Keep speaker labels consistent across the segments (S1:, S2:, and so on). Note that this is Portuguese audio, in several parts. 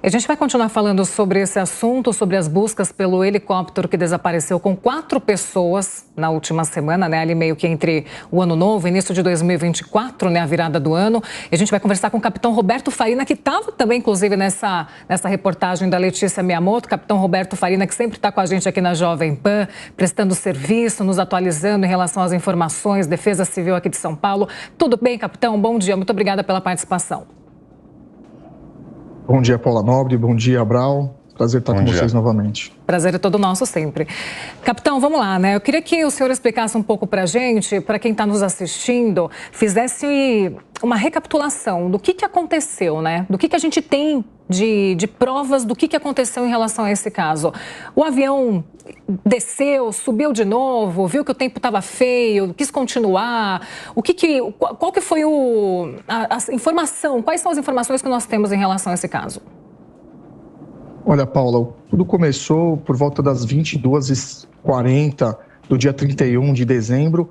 S1: A gente vai continuar falando sobre esse assunto, sobre as buscas pelo helicóptero que desapareceu com 4 pessoas na última semana, né? Ali meio que entre o ano novo, início de 2024, né? A virada do ano. E a gente vai conversar com o capitão Roberto Farina, que estava também, inclusive, nessa reportagem da Letícia Miyamoto. Capitão Roberto Farina, que sempre está com a gente aqui na Jovem Pan, prestando serviço, nos atualizando em relação às informações, Defesa Civil aqui de São Paulo. Tudo bem, capitão? Bom dia. Muito obrigada pela participação.
S2: Bom dia, Paula Nobre. Bom dia, Abral. Prazer estar com vocês novamente.
S1: Prazer é todo nosso sempre. Capitão, vamos lá, né? Eu queria que o senhor explicasse um pouco para a gente, para quem está nos assistindo, fizesse uma recapitulação do que aconteceu, né? Do que a gente tem de provas do que aconteceu em relação a esse caso. O avião desceu, subiu de novo, viu que o tempo estava feio, quis continuar. Qual que foi a informação? Quais são as informações que nós temos em relação a esse caso?
S2: Olha, Paula, tudo começou por volta das 22h40 do dia 31 de dezembro,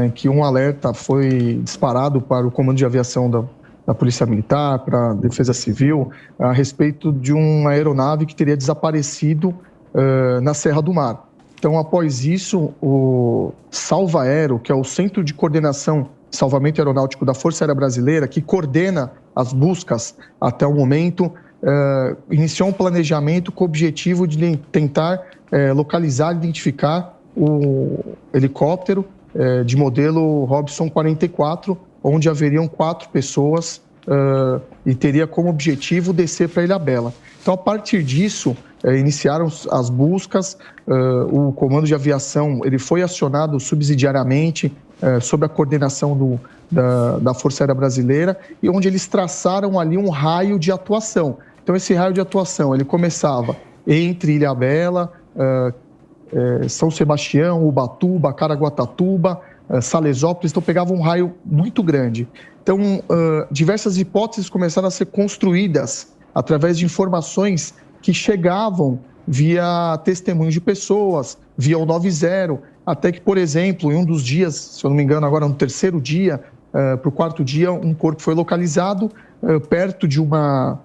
S2: em que um alerta foi disparado para o Comando de Aviação da Polícia Militar, para a Defesa Civil, a respeito de uma aeronave que teria desaparecido na Serra do Mar. Então, após isso, o Salvaero, que é o Centro de Coordenação de Salvamento Aeronáutico da Força Aérea Brasileira, que coordena as buscas até o momento, iniciou um planejamento com o objetivo de tentar localizar e identificar o helicóptero de modelo Robson 44, onde haveriam 4 pessoas e teria como objetivo descer para Ilhabela. Então, a partir disso, iniciaram as buscas, o Comando de Aviação ele foi acionado subsidiariamente sob a coordenação da Força Aérea Brasileira, e onde eles traçaram ali um raio de atuação. Então, esse raio de atuação ele começava entre Ilhabela, São Sebastião, Ubatuba, Caraguatatuba, Salesópolis, então pegava um raio muito grande. Então, diversas hipóteses começaram a ser construídas através de informações que chegavam via testemunhos de pessoas, via o 90, até que, por exemplo, em um dos dias, se eu não me engano, agora no terceiro dia, para o quarto dia, um corpo foi localizado perto de uma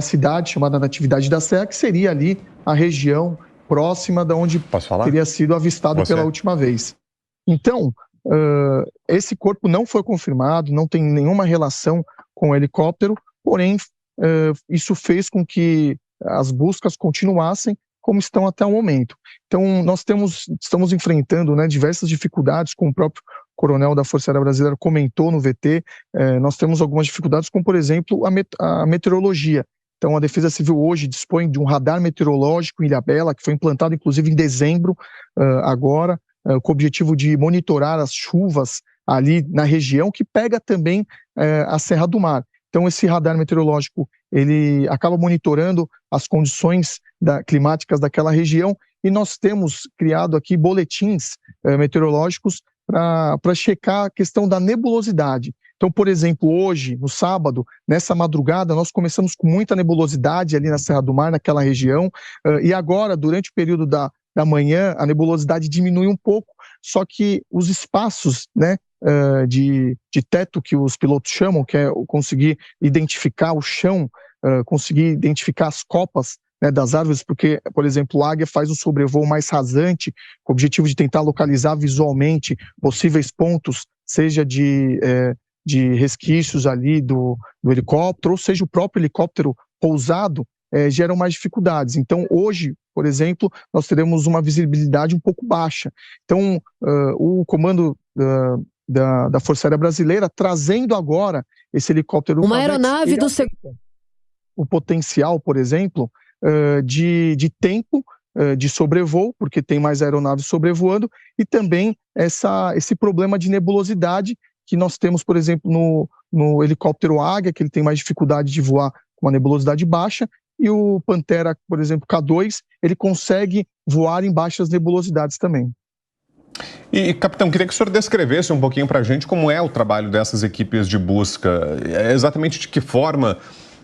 S2: cidade chamada Natividade da Serra, que seria ali a região próxima da onde teria sido avistado pela última vez. Então, esse corpo não foi confirmado, não tem nenhuma relação com o helicóptero, porém, isso fez com que as buscas continuassem como estão até o momento. Então, nós estamos enfrentando, né, diversas dificuldades, como o próprio coronel da Força Aérea Brasileira comentou no VT, nós temos algumas dificuldades, como, por exemplo, a meteorologia. Então, a Defesa Civil hoje dispõe de um radar meteorológico em Ilhabela, que foi implantado, inclusive, em dezembro, agora, com o objetivo de monitorar as chuvas ali na região, que pega também a Serra do Mar. Então, esse radar meteorológico, ele acaba monitorando as condições climáticas daquela região, e nós temos criado aqui boletins meteorológicos para checar a questão da nebulosidade. Então, por exemplo, hoje, no sábado, nessa madrugada, nós começamos com muita nebulosidade ali na Serra do Mar, naquela região, e agora, durante o período da manhã, a nebulosidade diminui um pouco, só que os espaços, né, de teto que os pilotos chamam, que é conseguir identificar o chão, conseguir identificar as copas, né, das árvores, porque, por exemplo, a águia faz um sobrevoo mais rasante, com o objetivo de tentar localizar visualmente possíveis pontos, seja de resquícios ali do helicóptero, ou seja, o próprio helicóptero pousado, geram mais dificuldades. Então, hoje, por exemplo, nós teremos uma visibilidade um pouco baixa. Então, o comando da Força Aérea Brasileira, trazendo agora esse helicóptero...
S3: Uma aeronave do...
S2: O potencial, por exemplo, de tempo de sobrevoo, porque tem mais aeronaves sobrevoando, e também esse problema de nebulosidade que nós temos, por exemplo, no helicóptero Águia, que ele tem mais dificuldade de voar com uma nebulosidade baixa, e o Pantera, por exemplo, K2, ele consegue voar em baixas nebulosidades também.
S4: E, capitão, queria que o senhor descrevesse um pouquinho para a gente como é o trabalho dessas equipes de busca, exatamente de que forma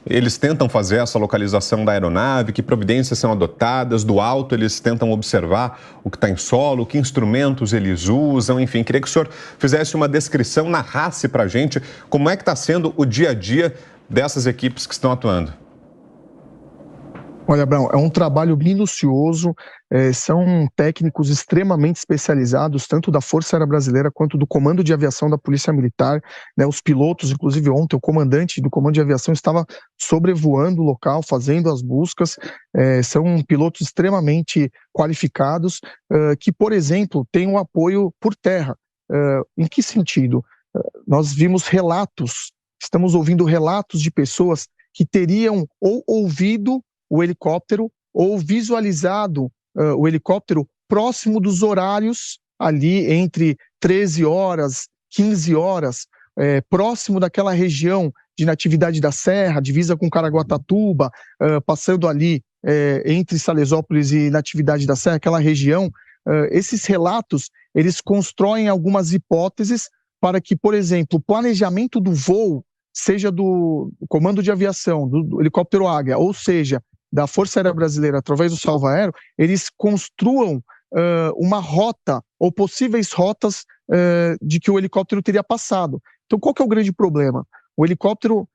S4: eles tentam fazer essa localização da aeronave, que providências são adotadas, do alto eles tentam observar o que está em solo, que instrumentos eles usam, enfim, queria que o senhor fizesse uma descrição, narrasse para a gente como é que está sendo o dia a dia dessas equipes que estão atuando.
S2: Olha, Brown, é um trabalho minucioso, são técnicos extremamente especializados, tanto da Força Aérea Brasileira quanto do Comando de Aviação da Polícia Militar, né, os pilotos, inclusive ontem, o comandante do Comando de Aviação estava sobrevoando o local, fazendo as buscas, são pilotos extremamente qualificados, que, por exemplo, têm um apoio por terra. Em que sentido? Nós vimos relatos, estamos ouvindo relatos de pessoas que teriam ou ouvido o helicóptero ou visualizado o helicóptero próximo dos horários ali entre 13 horas, 15 horas, próximo daquela região de Natividade da Serra, divisa com Caraguatatuba, passando ali entre Salesópolis e Natividade da Serra, aquela região. Esses relatos, eles constroem algumas hipóteses para que, por exemplo, o planejamento do voo, seja do Comando de Aviação, do helicóptero Águia, ou seja, da Força Aérea Brasileira, através do Salvaero, eles construam uma rota, ou possíveis rotas de que o helicóptero teria passado. Então, qual que é o grande problema? O helicóptero,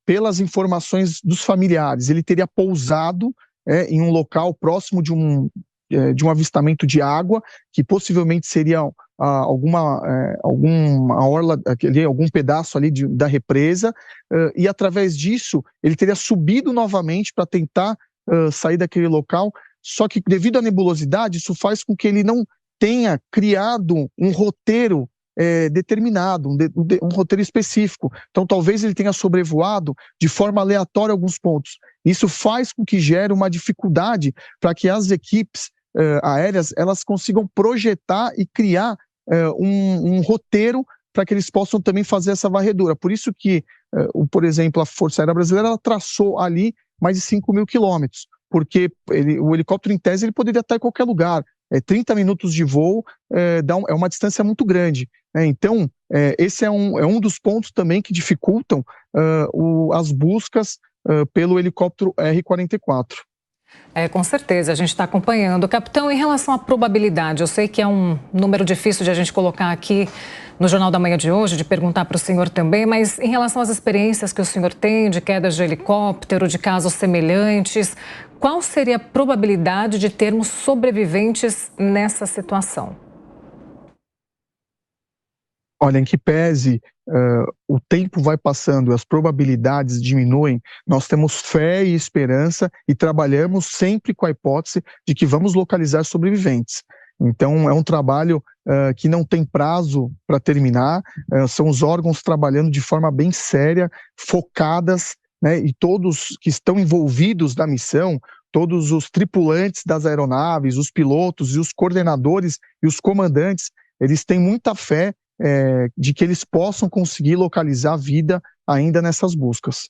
S2: pelas informações dos familiares, ele teria pousado em um local próximo de um avistamento de água, que possivelmente seria alguma orla, algum pedaço ali da represa, e através disso ele teria subido novamente para tentar sair daquele local, só que devido à nebulosidade isso faz com que ele não tenha criado um roteiro determinado, um roteiro específico. Então talvez ele tenha sobrevoado de forma aleatória alguns pontos. Isso faz com que gere uma dificuldade para que as equipes aéreas elas consigam projetar e criar um roteiro para que eles possam também fazer essa varredura. Por isso que, por exemplo, a Força Aérea Brasileira ela traçou ali mais de 5.000 quilômetros, porque o helicóptero, em tese, ele poderia estar em qualquer lugar. 30 minutos de voo é uma distância muito grande. Então, esse é um dos pontos também que dificultam as buscas pelo helicóptero R-44.
S1: Com certeza, a gente está acompanhando. Capitão, em relação à probabilidade, eu sei que é um número difícil de a gente colocar aqui no Jornal da Manhã de hoje, de perguntar para o senhor também, mas em relação às experiências que o senhor tem de quedas de helicóptero, de casos semelhantes, qual seria a probabilidade de termos sobreviventes nessa situação?
S2: Olha, em que pese o tempo vai passando e as probabilidades diminuem, nós temos fé e esperança e trabalhamos sempre com a hipótese de que vamos localizar sobreviventes. Então, é um trabalho que não tem prazo para terminar, são os órgãos trabalhando de forma bem séria, focadas, né, e todos que estão envolvidos na missão, todos os tripulantes das aeronaves, os pilotos e os coordenadores e os comandantes, eles têm muita fé de que eles possam conseguir localizar a vida ainda nessas buscas.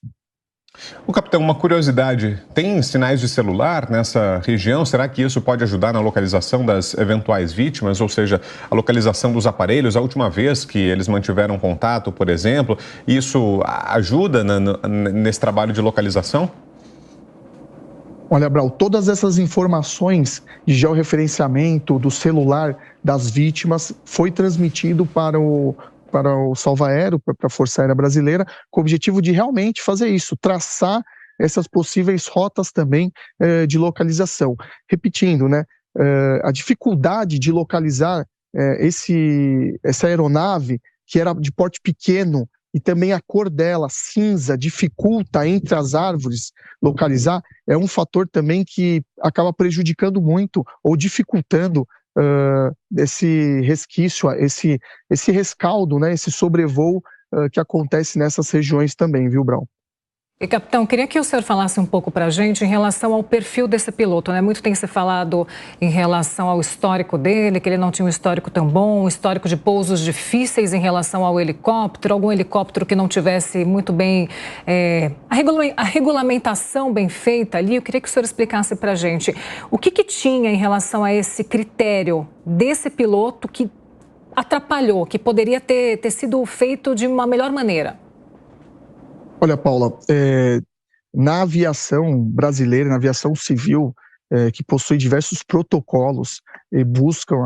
S4: O capitão, uma curiosidade, tem sinais de celular nessa região? Será que isso pode ajudar na localização das eventuais vítimas, ou seja, a localização dos aparelhos? A última vez que eles mantiveram contato, por exemplo, isso ajuda nesse trabalho de localização?
S2: Olha, Brau, todas essas informações de georreferenciamento do celular das vítimas foi transmitido para o Salvaero, para a Força Aérea Brasileira, com o objetivo de realmente fazer isso, traçar essas possíveis rotas também de localização. Repetindo, né, a dificuldade de localizar essa aeronave, que era de porte pequeno, e também a cor dela, cinza, dificulta entre as árvores localizar, é um fator também que acaba prejudicando muito ou dificultando esse resquício, esse rescaldo, né, esse sobrevoo que acontece nessas regiões também, viu, Brown?
S1: E, capitão, queria que o senhor falasse um pouco para a gente em relação ao perfil desse piloto, né? Muito tem se falado em relação ao histórico dele, que ele não tinha um histórico tão bom, um histórico de pousos difíceis em relação ao helicóptero, algum helicóptero que não tivesse muito bem a regulamentação bem feita ali. Eu queria que o senhor explicasse para a gente o que tinha em relação a esse critério desse piloto que atrapalhou, que poderia ter sido feito de uma melhor maneira.
S2: Olha, Paula, na aviação brasileira, na aviação civil, que possui diversos protocolos e buscam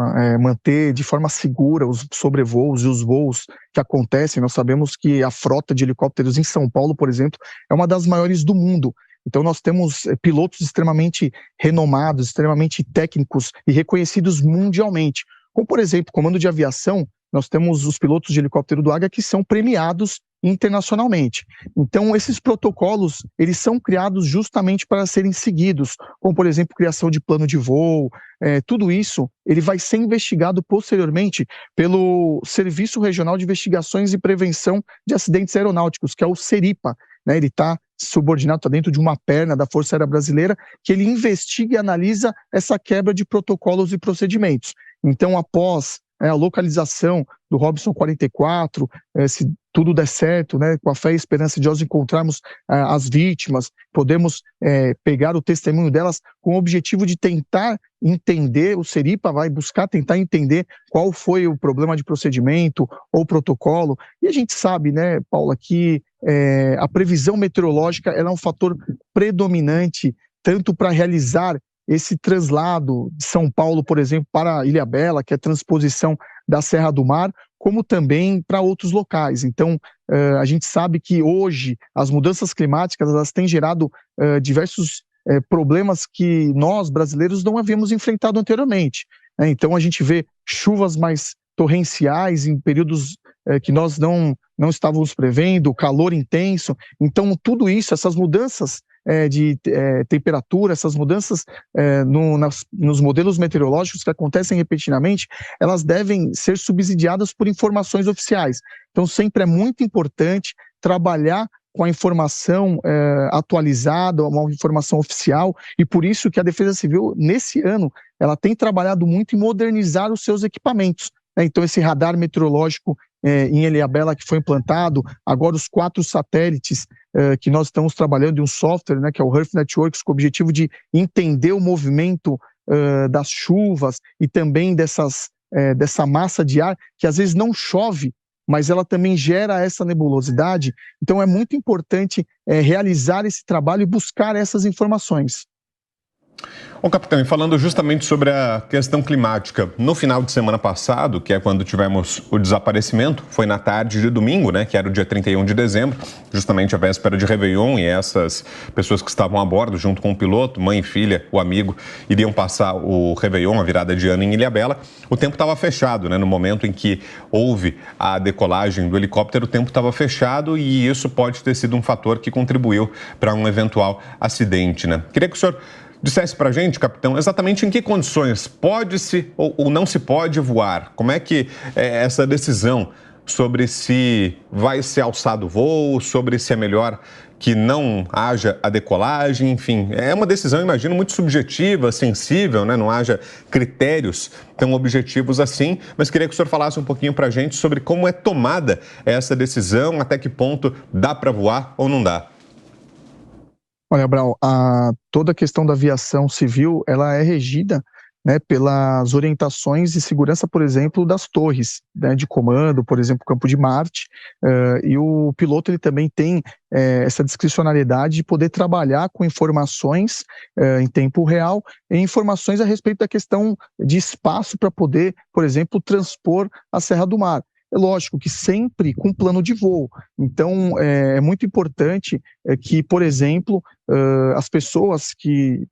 S2: manter de forma segura os sobrevoos e os voos que acontecem. Nós sabemos que a frota de helicópteros em São Paulo, por exemplo, é uma das maiores do mundo. Então nós temos pilotos extremamente renomados, extremamente técnicos e reconhecidos mundialmente. Como, por exemplo, comando de aviação, nós temos os pilotos de helicóptero do Águia que são premiados internacionalmente. Então, esses protocolos, eles são criados justamente para serem seguidos, como, por exemplo, criação de plano de voo, tudo isso, ele vai ser investigado posteriormente pelo Serviço Regional de Investigações e Prevenção de Acidentes Aeronáuticos, que é o SERIPA, né? Ele está subordinado, está dentro de uma perna da Força Aérea Brasileira, que ele investiga e analisa essa quebra de protocolos e procedimentos. Então, após a localização do Robson 44, se tudo der certo, né, com a fé e esperança de nós encontrarmos as vítimas, podemos pegar o testemunho delas com o objetivo de tentar entender, o SERIPA vai buscar tentar entender qual foi o problema de procedimento ou protocolo. E a gente sabe, né, Paula, que a previsão meteorológica ela é um fator predominante tanto para realizar esse translado de São Paulo, por exemplo, para Ilhabela, que é a transposição da Serra do Mar, como também para outros locais. Então, a gente sabe que hoje as mudanças climáticas elas têm gerado diversos problemas que nós, brasileiros, não havíamos enfrentado anteriormente. Então, a gente vê chuvas mais torrenciais em períodos que nós não estávamos prevendo, calor intenso. Então, tudo isso, essas mudanças de temperatura, essas mudanças nos modelos meteorológicos que acontecem repetidamente, elas devem ser subsidiadas por informações oficiais. Então, sempre é muito importante trabalhar com a informação atualizada, uma informação oficial, e por isso que a Defesa Civil, nesse ano, ela tem trabalhado muito em modernizar os seus equipamentos. Então, esse radar meteorológico em Ilhabela que foi implantado, agora os 4 satélites que nós estamos trabalhando em um software, né, que é o Earth Networks, com o objetivo de entender o movimento das chuvas e também dessa massa de ar, que às vezes não chove, mas ela também gera essa nebulosidade. Então é muito importante realizar esse trabalho e buscar essas informações.
S4: Bom, capitão, e falando justamente sobre a questão climática, no final de semana passado, que é quando tivemos o desaparecimento, foi na tarde de domingo, né, que era o dia 31 de dezembro, justamente a véspera de Réveillon, e essas pessoas que estavam a bordo, junto com o piloto, mãe e filha, o amigo, iriam passar o Réveillon, a virada de ano em Ilhabela. O tempo estava fechado, né, no momento em que houve a decolagem do helicóptero, o tempo estava fechado e isso pode ter sido um fator que contribuiu para um eventual acidente, né? Queria que o senhor dissesse para a gente, capitão, exatamente em que condições pode-se ou não se pode voar? Como é que é essa decisão sobre se vai ser alçado o voo, sobre se é melhor que não haja a decolagem, enfim, é uma decisão, imagino, muito subjetiva, sensível, né? Não haja critérios tão objetivos assim, mas queria que o senhor falasse um pouquinho para a gente sobre como é tomada essa decisão, até que ponto dá para voar ou não dá.
S2: Olha, Brau, toda a questão da aviação civil, ela é regida, né, pelas orientações de segurança, por exemplo, das torres, né, de comando, por exemplo, Campo de Marte, e o piloto ele também tem essa discricionariedade de poder trabalhar com informações em tempo real e informações a respeito da questão de espaço para poder, por exemplo, transpor a Serra do Mar. É lógico que sempre com plano de voo. Então, é muito importante que, por exemplo, as pessoas que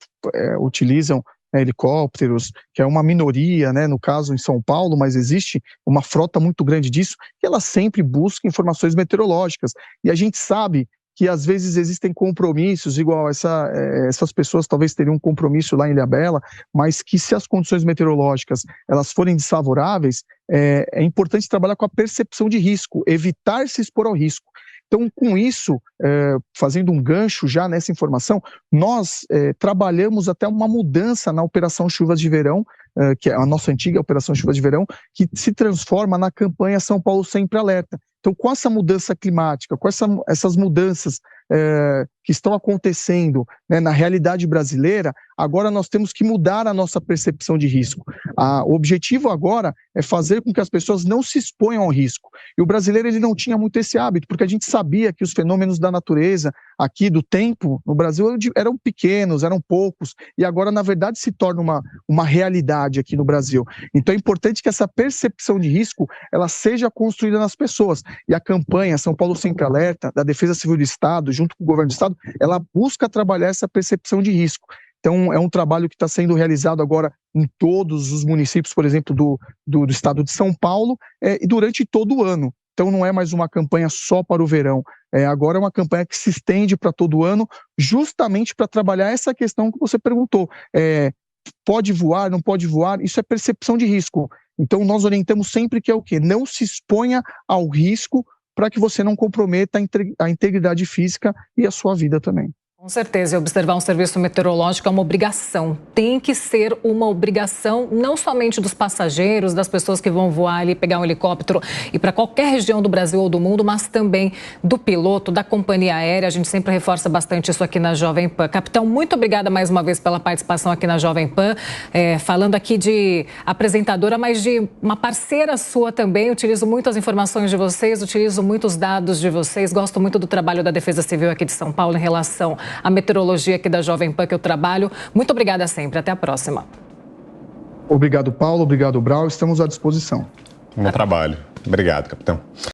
S2: utilizam helicópteros, que é uma minoria, né, no caso em São Paulo, mas existe uma frota muito grande disso, que ela sempre busca informações meteorológicas. E a gente sabe que às vezes existem compromissos, igual essas pessoas talvez teriam um compromisso lá em Ilhabela, mas que se as condições meteorológicas elas forem desfavoráveis, é importante trabalhar com a percepção de risco, evitar se expor ao risco. Então, com isso, fazendo um gancho já nessa informação, nós trabalhamos até uma mudança na Operação Chuvas de Verão, que é a nossa antiga Operação Chuvas de Verão, que se transforma na campanha São Paulo Sempre Alerta. Então, com essa mudança climática, com essas mudanças que estão acontecendo, né, na realidade brasileira, agora nós temos que mudar a nossa percepção de risco. O objetivo agora é fazer com que as pessoas não se exponham ao risco. E o brasileiro ele não tinha muito esse hábito, porque a gente sabia que os fenômenos da natureza, aqui do tempo, no Brasil, eram pequenos, eram poucos, e agora, na verdade, se torna uma realidade aqui no Brasil. Então, é importante que essa percepção de risco ela seja construída nas pessoas. E a campanha São Paulo Sempre Alerta, da Defesa Civil do Estado, junto com o Governo do Estado, Estado, ela busca trabalhar essa percepção de risco. Então, é um trabalho que está sendo realizado agora em todos os municípios, por exemplo, do estado de São Paulo, e durante todo o ano. Então, não é mais uma campanha só para o verão. Agora é uma campanha que se estende para todo o ano, justamente para trabalhar essa questão que você perguntou. Pode voar, não pode voar? Isso é percepção de risco. Então, nós orientamos sempre que é o quê? Não se exponha ao risco para que você não comprometa a integridade física e a sua vida também.
S1: Com certeza, e observar um serviço meteorológico é uma obrigação. Tem que ser uma obrigação não somente dos passageiros, das pessoas que vão voar ali, pegar um helicóptero e para qualquer região do Brasil ou do mundo, mas também do piloto, da companhia aérea. A gente sempre reforça bastante isso aqui na Jovem Pan. Capitão, muito obrigada mais uma vez pela participação aqui na Jovem Pan. Falando aqui de apresentadora, mas de uma parceira sua também. Utilizo muito as informações de vocês, utilizo muitos dados de vocês. Gosto muito do trabalho da Defesa Civil aqui de São Paulo em relação a meteorologia aqui da Jovem Pan que eu trabalho. Muito obrigada sempre. Até a próxima.
S2: Obrigado, Paulo. Obrigado, Brau. Estamos à disposição.
S4: Bom trabalho. Obrigado, capitão.